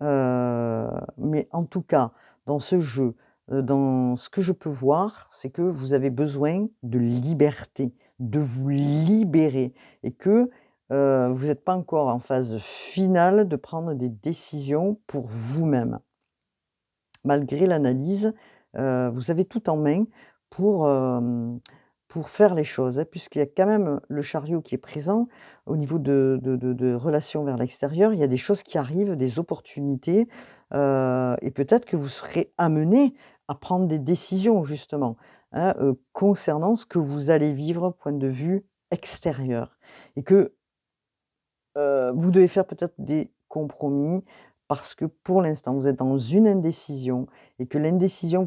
mais en tout cas, dans ce jeu, dans ce que je peux voir, c'est que vous avez besoin de liberté, de vous libérer et que, vous n'êtes pas encore en phase finale de prendre des décisions pour vous-même. malgré l'analyse, vous avez tout en main pour, pour faire les choses, hein, puisqu'il y a quand même le chariot qui est présent au niveau de relations vers l'extérieur. Il y a des choses qui arrivent, des opportunités, et peut-être que vous serez amené à prendre des décisions justement, hein, concernant ce que vous allez vivre, point de vue extérieur et que vous devez faire peut-être des compromis parce que pour l'instant, vous êtes dans une indécision et que l'indécision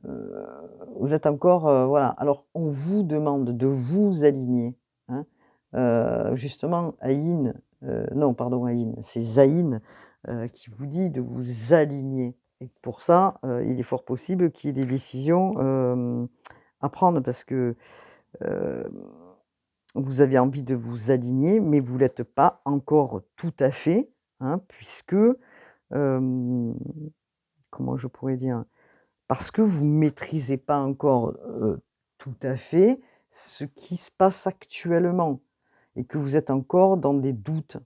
heu, vous êtes encore, voilà. Alors on vous demande de vous aligner, hein. Justement Aïn, non pardon Aïn, c'est Zaïn, qui vous dit de vous aligner et pour ça, il est fort possible qu'il y ait des décisions, à prendre parce que, hem vous avez envie de vous aligner, mais vous l'êtes pas encore tout à fait, hein, puisque, hem, comment je pourrais dire? Parce que vous maîtrisez pas encore, tout à fait ce qui se passe actuellement et que vous êtes encore dans des doutes.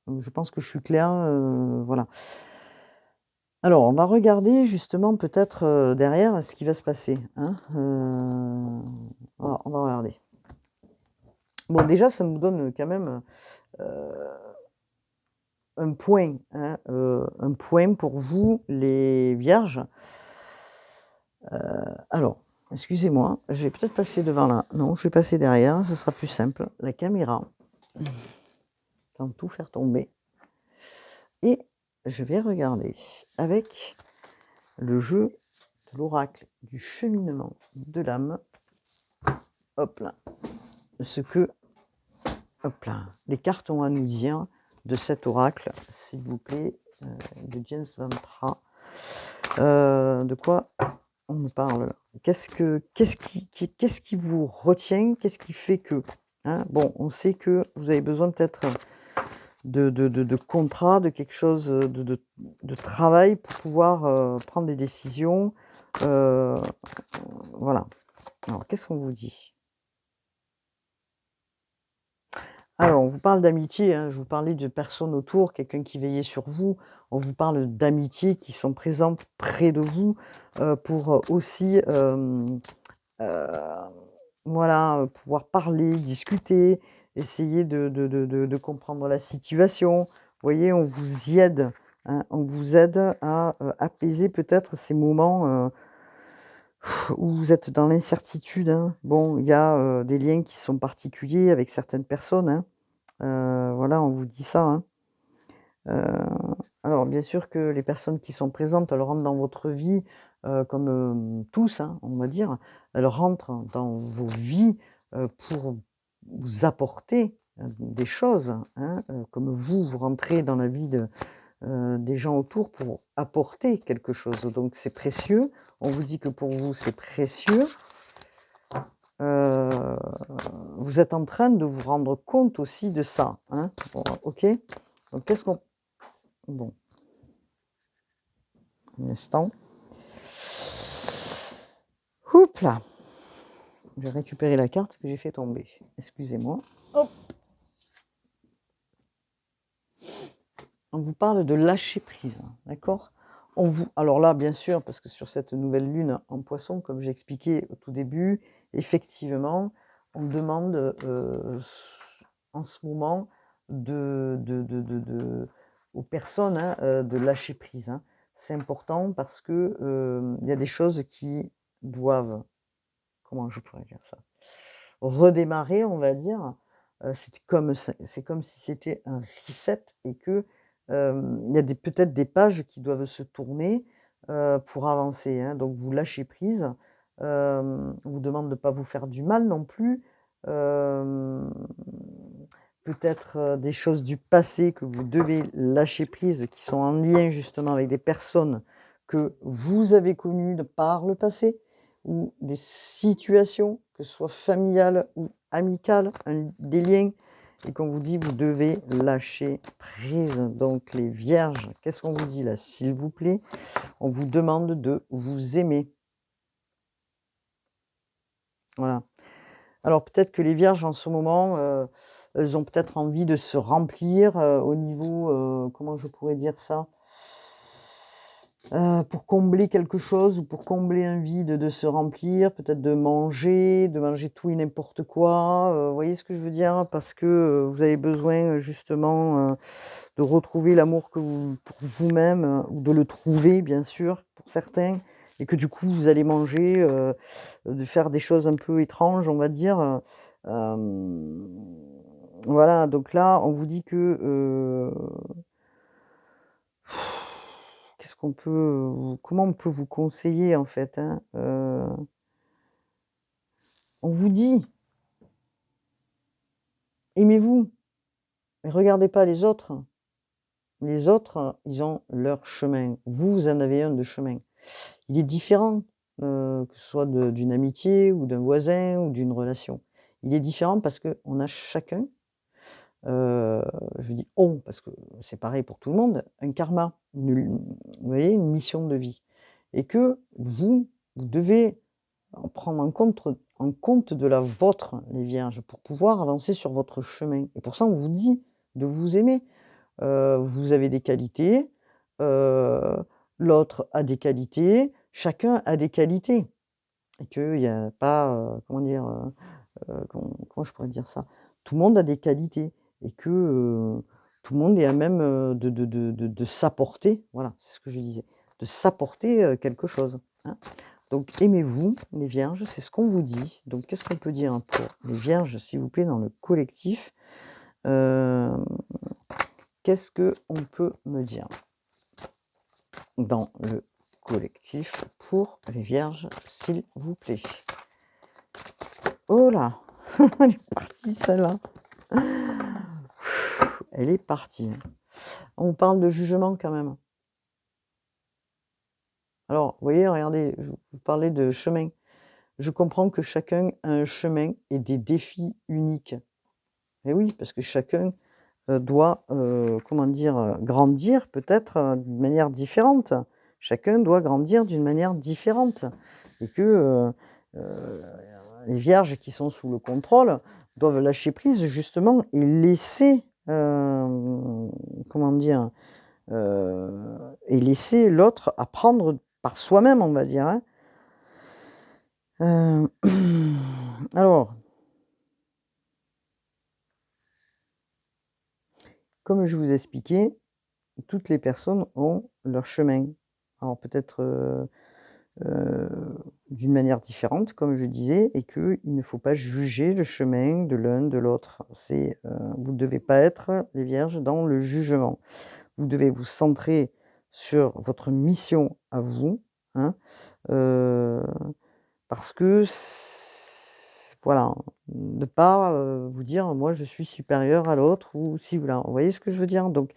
Je pense que je suis claire, voilà. Alors on va regarder justement peut-être, derrière ce qui va se passer, hein, on va regarder. Bon déjà ça nous donne quand même, un point pour vous les vierges. Alors, excusez-moi, je vais peut-être passer devant là. Non, je vais passer derrière, ce sera plus simple. La caméra, sans tout faire tomber et je vais regarder avec le jeu de l'oracle du cheminement de l'âme. Hop là, ce que hop là, les cartes ont à nous dire de cet oracle, s'il vous plaît, de James Van Pra. De quoi on me parle là? Qu'est-ce qui vous retient? Qu'est-ce qui fait que? Hein? Bon, on sait que vous avez besoin peut-être de contrat, de quelque chose, de travail pour pouvoir, prendre des décisions, heu, voilà. Alors qu'est-ce qu'on vous dit? Alors, on vous parle d'amitié, hein, je vous parlais de personnes autour, quelqu'un qui veillait sur vous. On vous parle d'amitiés qui sont présentes près de vous, pour, aussi, heu, voilà, pouvoir parler, discuter, essayer de comprendre la situation. Vous voyez, on vous y aide, hein, on vous aide à, apaiser peut-être ces moments, où vous êtes dans l'incertitude, hein. Bon, il y a, des liens qui sont particuliers avec certaines personnes, hein. Voilà, on vous dit ça, hein. Alors bien sûr que les personnes qui sont présentes, elles rentrent dans votre vie, comme, tous, hein, on va dire. Elles rentrent dans vos vies, pour vous apporter, des choses, hein, comme vous, vous rentrez dans la vie des gens autour pour apporter quelque chose. Donc c'est précieux. On vous dit que pour vous, c'est précieux. Heu, vous êtes en train de vous rendre compte aussi de ça, hein. Bon, OK? Donc qu'est-ce qu'on bon, un instant. Oups là! Je vais récupérer la carte que j'ai fait tomber. Excusez-moi. Hop! On vous parle de lâcher prise, d'accord? On vous alors là, bien sûr, parce que sur cette nouvelle lune en Poisson, comme j'ai expliqué au tout début, effectivement, on demande, en ce moment aux personnes, hein, de lâcher prise, hein. C'est important parce que, il y a des choses qui doivent, comment je pourrais dire ça? Redémarrer, on va dire, c'est comme si c'était un reset et que, il y a des peut-être des pages qui doivent se tourner, pour avancer, hein. Donc vous lâchez prise, on vous demande de ne pas vous faire du mal non plus, hem, peut-être, des choses du passé que vous devez lâcher prise, qui sont en lien justement avec des personnes que vous avez connues de par le passé ou des situations, que ce soit familiales ou amicales, des liens et qu'on vous dit: «Vous devez lâcher prise». Donc les vierges, qu'est-ce qu'on vous dit là, s'il vous plaît? On vous demande de vous aimer. Voilà. Alors peut-être que les vierges en ce moment, elles ont peut-être envie de se remplir, au niveau, comment je pourrais dire ça? pour combler quelque chose ou pour combler un vide, de se remplir, peut-être de manger tout et n'importe quoi, vous voyez ce que je veux dire? Parce que, vous avez besoin, justement, de retrouver l'amour que vous pour vous-même, ou de le trouver bien sûr, pour certains et que du coup vous allez manger, de faire des choses un peu étranges, on va dire, voilà, donc là, on vous dit que, qu'est-ce qu'on peut, comment on peut vous conseiller en fait, hein? On vous dit: «Aimez-vous et regardez pas les autres». Les autres, ils ont leur chemin. Vous en avez un de chemin. Il est différent, que ce soit d'une amitié ou d'un voisin ou d'une relation. Il est différent parce qu'on a chacun, heu, je dis «on» parce que c'est pareil pour tout le monde, un karma, vous voyez? Une mission de vie et que vous devez en prendre en compte de la vôtre, les vierges, pour pouvoir avancer sur votre chemin et pour ça, on vous dit de vous aimer. Vous avez des qualités, heu, l'autre a des qualités, chacun a des qualités et qu'il y a pas, comment dire? Comment je pourrais dire ça? Tout le monde a des qualités et que, tout le monde est à même, de s'apporter, voilà, c'est ce que je disais, de s'apporter, quelque chose, hein. Donc aimez-vous les vierges, c'est ce qu'on vous dit. Donc qu'est-ce qu'on peut dire pour les vierges, s'il vous plaît, dans le collectif? Hem, Qu'est-ce qu'on peut me dire dans le collectif pour les vierges, s'il vous plaît? Oh là! Elle est partie celle-là. Elle est partie, hein. On parle de jugement quand même. Alors, vous voyez, regardez, je vous parlais de chemin. Je comprends que chacun a un chemin et des défis uniques. Et oui, parce que chacun, doit, comment dire? Grandir peut-être, d'une manière différente. Chacun doit grandir d'une manière différente et que, heu, les vierges qui sont sous le contrôle doivent lâcher prise justement et laisser, comment dire? Et laisser l'autre apprendre par soi-même, on va dire, hein. Heu, alors, comme je vous expliquais, toutes les personnes ont leur chemin. Alors peut-être, heu, d'une manière différente, comme je disais, et qu'il ne faut pas juger le chemin de l'un de l'autre. Vous ne devez pas être, les vierges, dans le jugement. Vous devez vous centrer sur votre mission à vous, hein, heu parce que voilà, ne pas, vous dire: «Moi, je suis supérieur à l'autre» ou si ou là. Vous voyez ce que je veux dire? Donc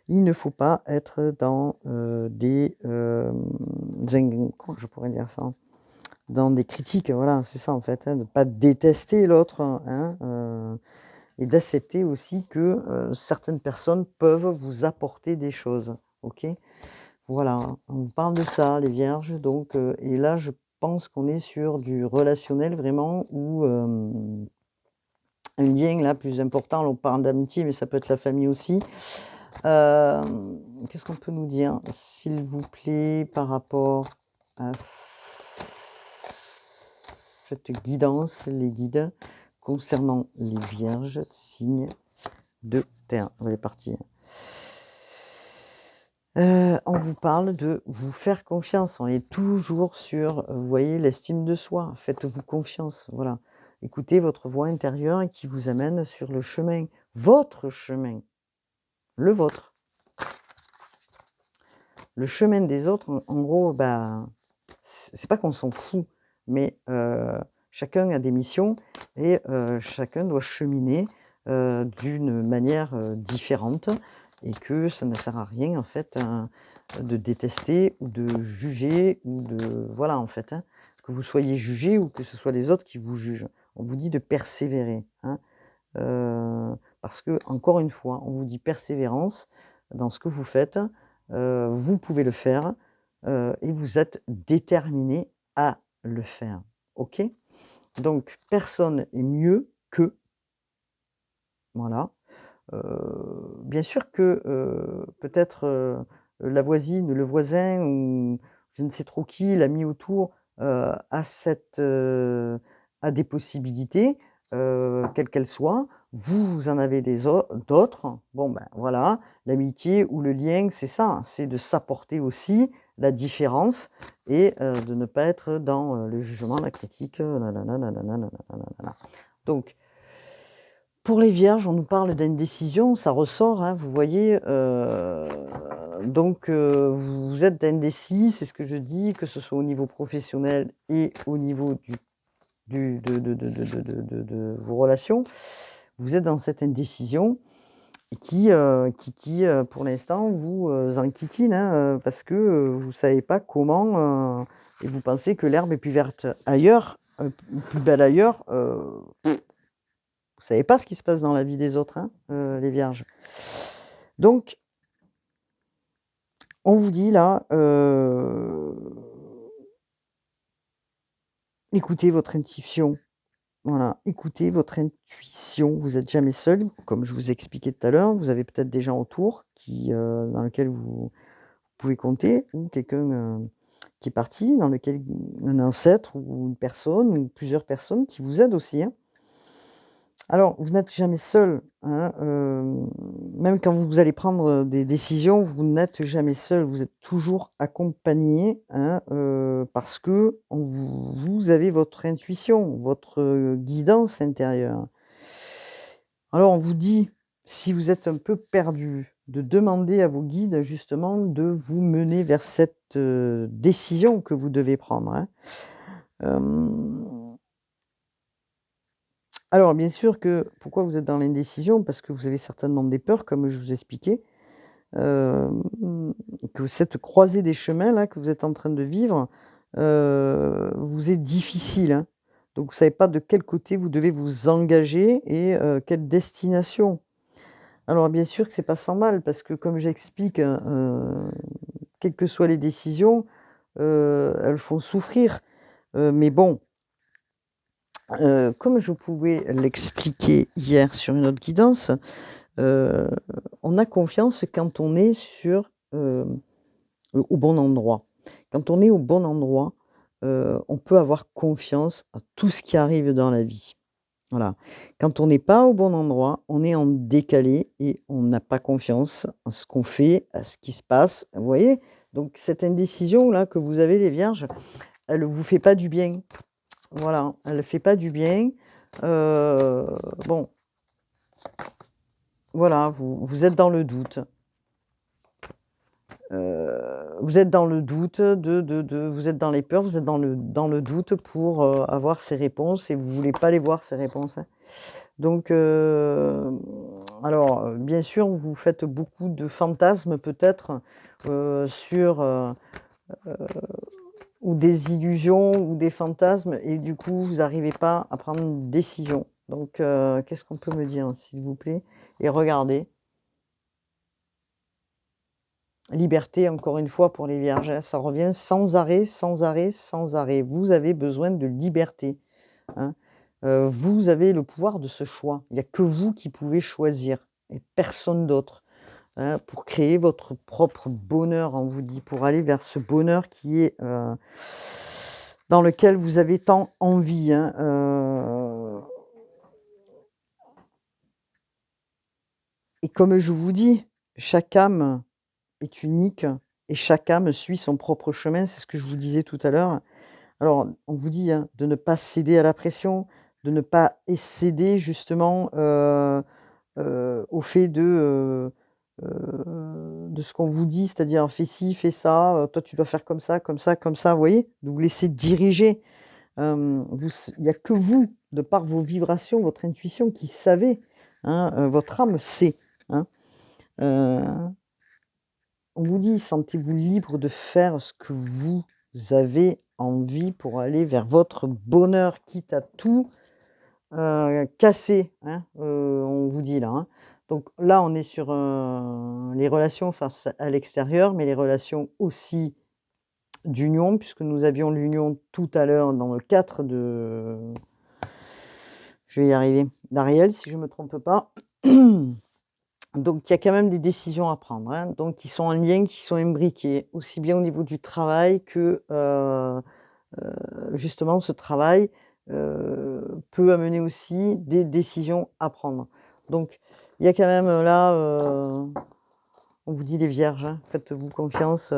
il ne faut pas être dans, des, comment je pourrais dire ça? Dans des critiques, voilà, c'est ça en fait, hein, de pas détester l'autre, hein, et d'accepter aussi que, certaines personnes peuvent vous apporter des choses, OK? Voilà, on parle de ça, les vierges, donc et là, je pense qu'on est sur du relationnel vraiment où, un lien là plus important. On parle d'amitié, mais ça peut être la famille aussi. Qu'est-ce qu'on peut nous dire, s'il vous plaît, par rapport à cette guidance, les guides, concernant les vierges, signes de terre? On est parti. On vous parle de vous faire confiance. On est toujours sur, vous voyez, l'estime de soi. Faites-vous confiance, voilà. Écoutez votre voix intérieure qui vous amène sur le chemin, votre chemin, le vôtre. Le chemin des autres, en gros, bah, c'est pas qu'on s'en fout, mais chacun a des missions et chacun doit cheminer, d'une manière, différente et que ça ne sert à rien, en fait, de détester ou de juger ou de voilà, en fait, hein. Que vous soyez jugé ou que ce soit les autres qui vous jugent. On vous dit de persévérer, hein, parce que encore une fois, on vous dit persévérance dans ce que vous faites, vous pouvez le faire, et vous êtes déterminé à le faire. OK? Donc personne est mieux qu'eux, voilà. Bien sûr que, peut-être, la voisine, le voisin ou je ne sais trop qui, l'ami autour, a des possibilités, quelles qu'elles soient. Vous en avez d'autres. Bon, ben, voilà, l'amitié ou le lien, c'est ça, hein, c'est de s'apporter aussi la différence et de ne pas être dans, le jugement, la critique, nanana, nanana, nanana, nanana. Donc pour les vierges, on nous parle d'indécision, ça ressort, hein, vous voyez, donc vous êtes indécis, c'est ce que je dis, que ce soit au niveau professionnel et au niveau de vos relations. Vous êtes dans cette indécision qui, pour l'instant, vous, enquiquine, hein, parce que, vous ne savez pas comment, et vous pensez que l'herbe est plus verte ailleurs, plus belle ailleurs, vous savez pas ce qui se passe dans la vie des autres, hein, les vierges. Donc on vous dit là, écoutez votre intuition. Voilà, écoutez votre intuition. Vous êtes jamais seul, comme je vous expliquais tout à l'heure. Vous avez peut-être des gens autour dans lesquels vous pouvez compter ou quelqu'un, qui est parti, dans lequel un ancêtre ou une personne ou plusieurs personnes qui vous aident aussi, hein. Alors, vous n'êtes jamais seul, hein, même quand vous allez prendre, des décisions, vous n'êtes jamais seul, vous êtes toujours accompagné, hein, parce que vous avez votre intuition, votre, guidance intérieure. Alors on vous dit, si vous êtes un peu perdu, de demander à vos guides justement de vous mener vers cette, décision que vous devez prendre, hein. Hem Alors bien sûr que pourquoi vous êtes dans l'indécision? Parce que vous avez certainement des peurs comme je vous expliquais, que cette croisée des chemins là que vous êtes en train de vivre, vous est difficile, hein. Donc vous savez pas de quel côté vous devez vous engager et quelle destination. Alors bien sûr que c'est pas sans mal parce que comme j'explique, hein, quelles que soient les décisions, elles font souffrir, mais bon. Comme je pouvais l'expliquer hier sur une autre guidance, heu, on a confiance quand on est au bon endroit. Quand on est au bon endroit, on peut avoir confiance à tout ce qui arrive dans la vie. Voilà. Quand on n'est pas au bon endroit, on est en décalé et on n'a pas confiance en ce qu'on fait, à ce qui se passe, vous voyez? Donc cette indécision-là que vous avez les vierges, elle ne vous fait pas du bien. Voilà, elle fait pas du bien. Heu, bon, voilà, vous êtes dans le doute. Vous êtes dans le doute vous êtes dans les peurs, vous êtes dans le doute pour, avoir ces réponses et vous voulez pas les voir ces réponses, hein. Donc, alors, bien sûr, vous faites beaucoup de fantasmes peut-être, sur, ou des illusions ou des fantasmes et du coup, vous arrivez pas à prendre une décision. Donc, qu'est-ce qu'on peut me dire, s'il vous plaît? Et regardez, liberté encore une fois pour les vierges, hein, ça revient sans arrêt, sans arrêt, sans arrêt. Vous avez besoin de liberté, hein. Vous avez le pouvoir de ce choix. Il y a que vous qui pouvez choisir et personne d'autre, hein, pour créer votre propre bonheur, on vous dit, pour aller vers ce bonheur qui est, dans lequel vous avez tant envie, hein, et comme je vous dis, chaque âme est unique et chaque âme suit son propre chemin, c'est ce que je vous disais tout à l'heure. Alors, on vous dit, hein, de ne pas céder à la pression, de ne pas céder justement, au fait de ce qu'on vous dit, c'est-à-dire: «Fais ci, fais ça, toi tu dois faire comme ça, comme ça, comme ça», vous voyez? De vous laisser diriger. Il y a que vous, de par vos vibrations, votre intuition qui savez, hein, votre âme sait, hein. Heu, on vous dit: «Sentez-vous libre de faire ce que vous avez envie pour aller vers votre bonheur, quitte à tout, casser», hein, on vous dit là, hein. Donc là, on est sur, les relations face à l'extérieur, mais les relations aussi d'union, puisque nous avions l'union tout à l'heure dans le 4 de je vais y arriver, d'Ariel, si je ne me trompe pas. Donc il y a quand même des décisions à prendre, hein, donc qui sont en lien, qui sont imbriquées, aussi bien au niveau du travail que, justement ce travail, peut amener aussi des décisions à prendre. Donc il y a quand même, là, on vous dit les vierges, hein, faites-vous confiance,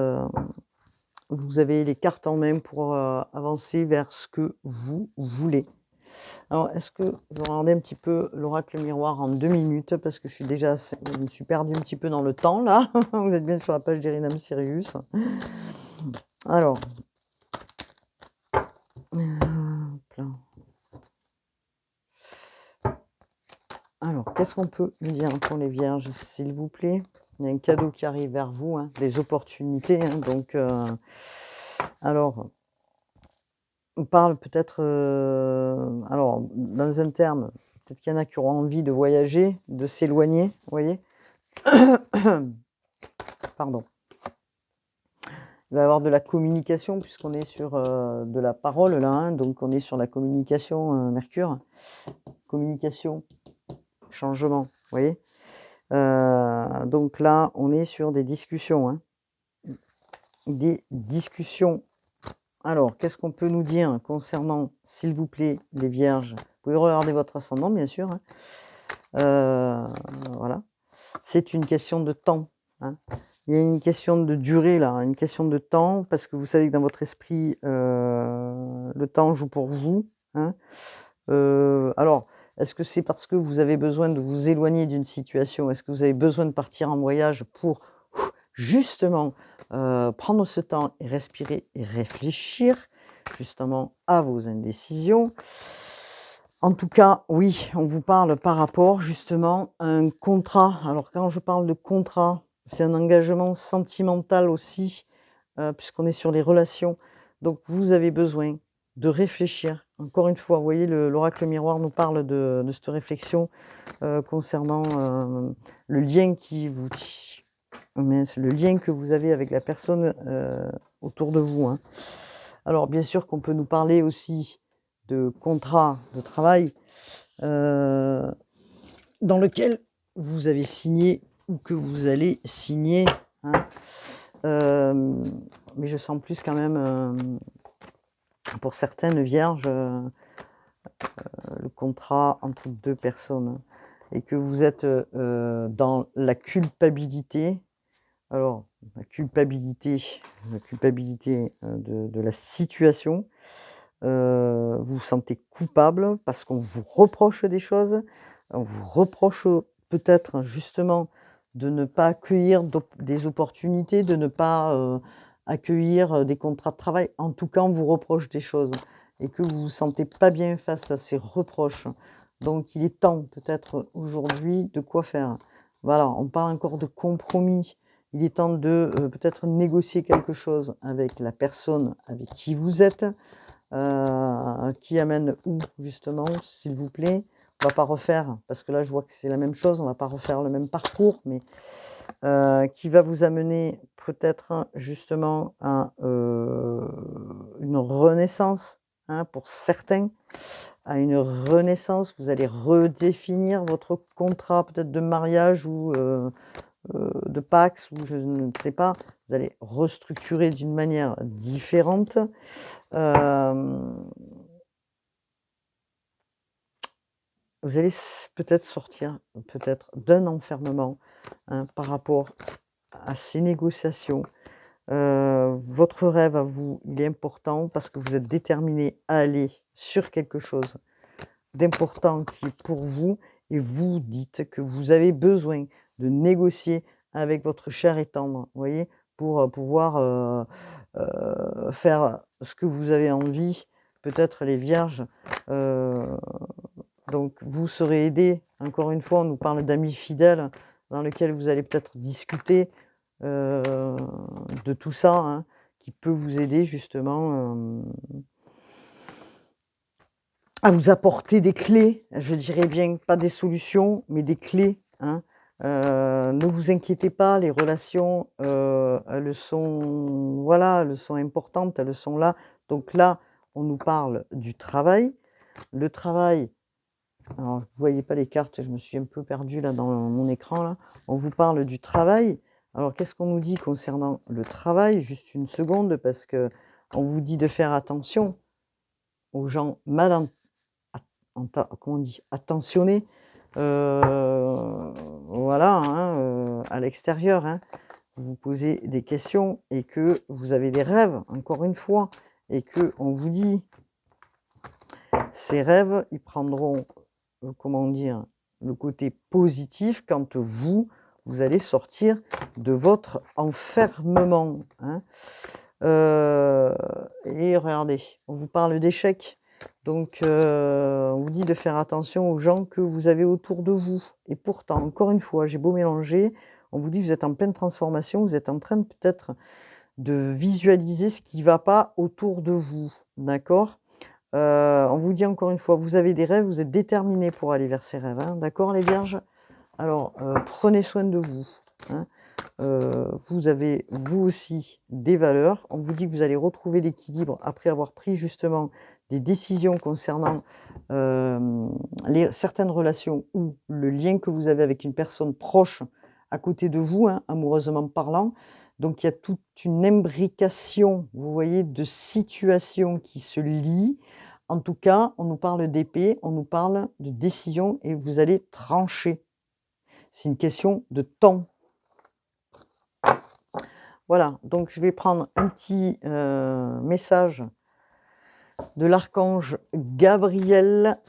vous avez les cartes en main pour, avancer vers ce que vous voulez. Alors est-ce que je vais regarder un petit peu l'oracle miroir en 2 minutes parce que je me suis perdue un petit peu dans le temps là. Vous êtes bien sur la page d'Irinam Sirius. Alors, hop là. Alors, qu'est-ce qu'on peut nous dire pour les vierges, s'il vous plaît? Il y a un cadeau qui arrive vers vous, hein, des opportunités, hein, donc alors, on parle peut-être, alors dans un terme, peut-être qu'il y en a qui auront envie de voyager, de s'éloigner, vous voyez? Pardon. Il va y avoir de la communication puisqu'on est sur, de la parole là, hein, donc on est sur la communication, Mercure. Communication, changement, vous voyez? Donc là, on est sur des discussions, hein. Des discussions. Alors, qu'est-ce qu'on peut nous dire concernant, s'il vous plaît, les vierges? Vous pouvez regarder votre ascendant, bien sûr, hein. Voilà. C'est une question de temps, hein. Il y a une question de durée là, une question de temps, parce que vous savez que dans votre esprit, le temps joue pour vous, hein. Alors, est-ce que c'est parce que vous avez besoin de vous éloigner d'une situation? Est-ce que vous avez besoin de partir en voyage pour justement, prendre ce temps et respirer et réfléchir justement à vos indécisions? En tout cas, oui, on vous parle par rapport justement à un contrat. Alors quand je parle de contrat, c'est un engagement sentimental aussi, puisqu'on est sur les relations. Donc vous avez besoin de réfléchir. Encore une fois, vous voyez l'oracle miroir nous parle de cette réflexion, concernant, le lien qui vous mince, le lien que vous avez avec la personne, autour de vous, hein. Alors bien sûr qu'on peut nous parler aussi de contrat de travail, heu, dans lequel vous avez signé ou que vous allez signer, hein. Mais je sens plus quand même, pour certaines vierges, le contrat entre 2 personnes, hein, et que vous êtes, dans la culpabilité. Alors, la culpabilité, de la situation, vous vous sentez coupable parce qu'on vous reproche des choses. On vous reproche, peut-être justement de ne pas accueillir des opportunités, de ne pas, accueillir, des contrats de travail. En tout cas, on vous reproche des choses et que vous vous sentez pas bien face à ces reproches. Donc il est temps peut-être aujourd'hui de quoi faire? Voilà, on parle encore de compromis. Il est temps de, peut-être négocier quelque chose avec la personne avec qui vous êtes, qui amène où justement, s'il vous plaît? On va pas refaire, parce que là je vois que c'est la même chose, on va pas refaire le même parcours, mais qui va vous amener peut-être justement à, une renaissance, hein, pour certains, à une renaissance. Vous allez redéfinir votre contrat peut-être de mariage ou de Pacs ou je ne sais pas. Vous allez restructurer d'une manière différente. Hem, vous allez peut-être sortir, peut-être d'un enfermement, hein, par rapport à ces négociations. Votre rêve à vous, il est important parce que vous êtes déterminé à aller sur quelque chose d'important qui est pour vous et vous dites que vous avez besoin de négocier avec votre chair et tendre, vous voyez? Pour, pouvoir, faire ce que vous avez envie. Peut-être les vierges, heu, donc vous serez aidés. Encore une fois, on nous parle d'amis fidèles dans lesquels vous allez peut-être discuter, heu, de tout ça, hein, qui peut vous aider justement, à vous apporter des clés, je dirais bien, pas des solutions, mais des clés, hein. Ne vous inquiétez pas, les relations, elles sont voilà, elles sont importantes, elles sont là. Donc là, on nous parle du travail. Le travail, Alors, vous voyez pas les cartes, je me suis un peu perdue là dans mon écran là. On vous parle du travail. Alors, qu'est-ce qu'on nous dit concernant le travail? Juste une seconde, parce que on vous dit de faire attention aux gens mal comment on dit? Attentionnés, voilà, hein, à l'extérieur, hein. Vous vous posez des questions et que vous avez des rêves, encore une fois, et que on vous dit: «Ces rêves, ils prendront, comment dire? Le côté positif quand vous, vous allez sortir de votre enfermement», hein. Heu et regardez, on vous parle d'échecs, donc on vous dit de faire attention aux gens que vous avez autour de vous, et pourtant, encore une fois, j'ai beau mélanger, on vous dit: «Vous êtes en pleine transformation, vous êtes en train de peut-être de visualiser ce qui ne va pas autour de vous», d'accord? On vous dit encore une fois: «Vous avez des rêves, vous êtes déterminés pour aller vers ces rêves», hein, d'accord les vierges? Alors, prenez soin de vous, hein. Vous avez, vous aussi, des valeurs. On vous dit que vous allez retrouver l'équilibre après avoir pris justement des décisions concernant, certaines relations ou le lien que vous avez avec une personne proche à côté de vous, hein, amoureusement parlant. Donc il y a toute une imbrication, vous voyez, de situations qui se lient. En tout cas, on nous parle d'épée, on nous parle de décision et vous allez trancher. C'est une question de temps. Voilà, donc je vais prendre un petit, message de l'archange Gabriel.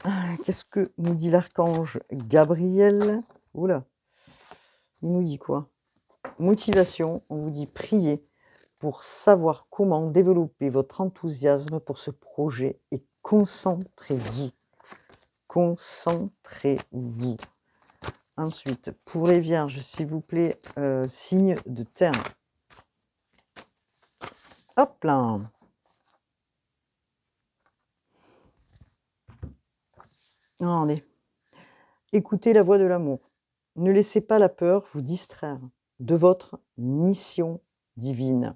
Qu'est-ce que nous dit l'archange Gabriel? Ouh là, il nous dit quoi? Motivation, on vous dit: «Priez pour savoir comment développer votre enthousiasme pour ce projet et concentrez-vous, concentrez-vous». Ensuite, pour les vierges, s'il vous plaît, signe de terre. Hop là! Attendez. Écoutez la voix de l'amour. Ne laissez pas la peur vous distraire de votre mission divine.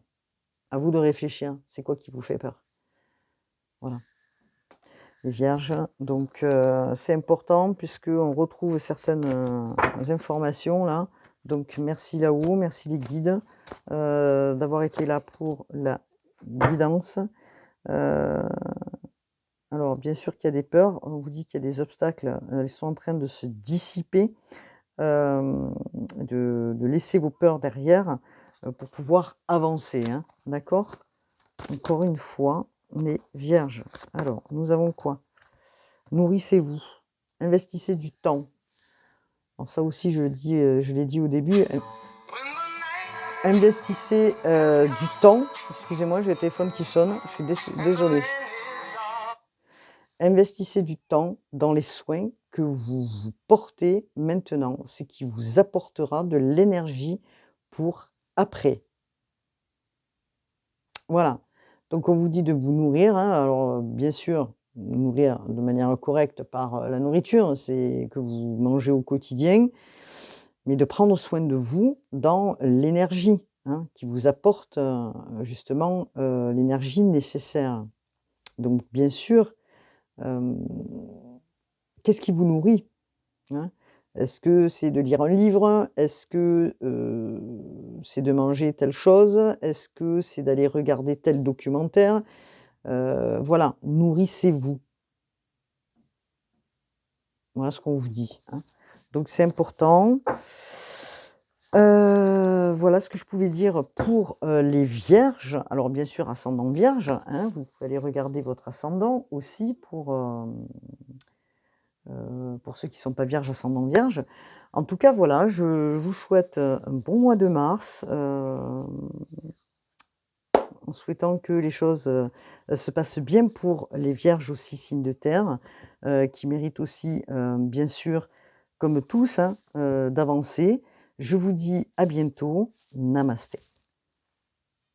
À vous de réfléchir, c'est quoi qui vous fait peur? Voilà, les vierges, donc c'est important puisqu'on retrouve certaines, informations là. Donc merci là-haut, merci les guides, d'avoir été là pour la guidance. Heu, alors bien sûr qu'il y a des peurs, on vous dit qu'il y a des obstacles, ils sont en train de se dissiper. De laisser vos peurs derrière, pour pouvoir avancer, hein, d'accord? Encore une fois, les vierges. Alors, nous avons quoi? Nourrissez-vous, investissez du temps. Alors ça aussi, je l'ai dit au début, investissez, du temps. Excusez-moi, j'ai le téléphone qui sonne, je suis désolée. Investissez du temps dans les soins que vous vous portez maintenant, ce qui vous apportera de l'énergie pour après. Voilà, donc on vous dit de vous nourrir, hein, alors, bien sûr, nourrir de manière correcte par, la nourriture, c'est que vous mangez au quotidien, mais de prendre soin de vous dans l'énergie, hein, qui vous apporte, justement, l'énergie nécessaire. Donc bien sûr, hem, qu'est-ce qui vous nourrit? Hein? Est-ce que c'est de lire un livre? Est-ce que, c'est de manger telle chose? Est-ce que c'est d'aller regarder tel documentaire? Voilà, nourrissez-vous. Voilà ce qu'on vous dit, hein. Donc c'est important. Voilà ce que je pouvais dire pour, les vierges. Alors bien sûr, ascendant vierge, hein, vous pouvez aller regarder votre ascendant aussi pour ceux qui ne sont pas vierges, ascendant vierge. En tout cas, voilà, je vous souhaite, un bon mois de mars, en souhaitant que les choses, se passent bien pour les vierges aussi, signes de terre, qui méritent aussi, bien sûr, comme tous, hein, d'avancer. Je vous dis à bientôt. Namasté.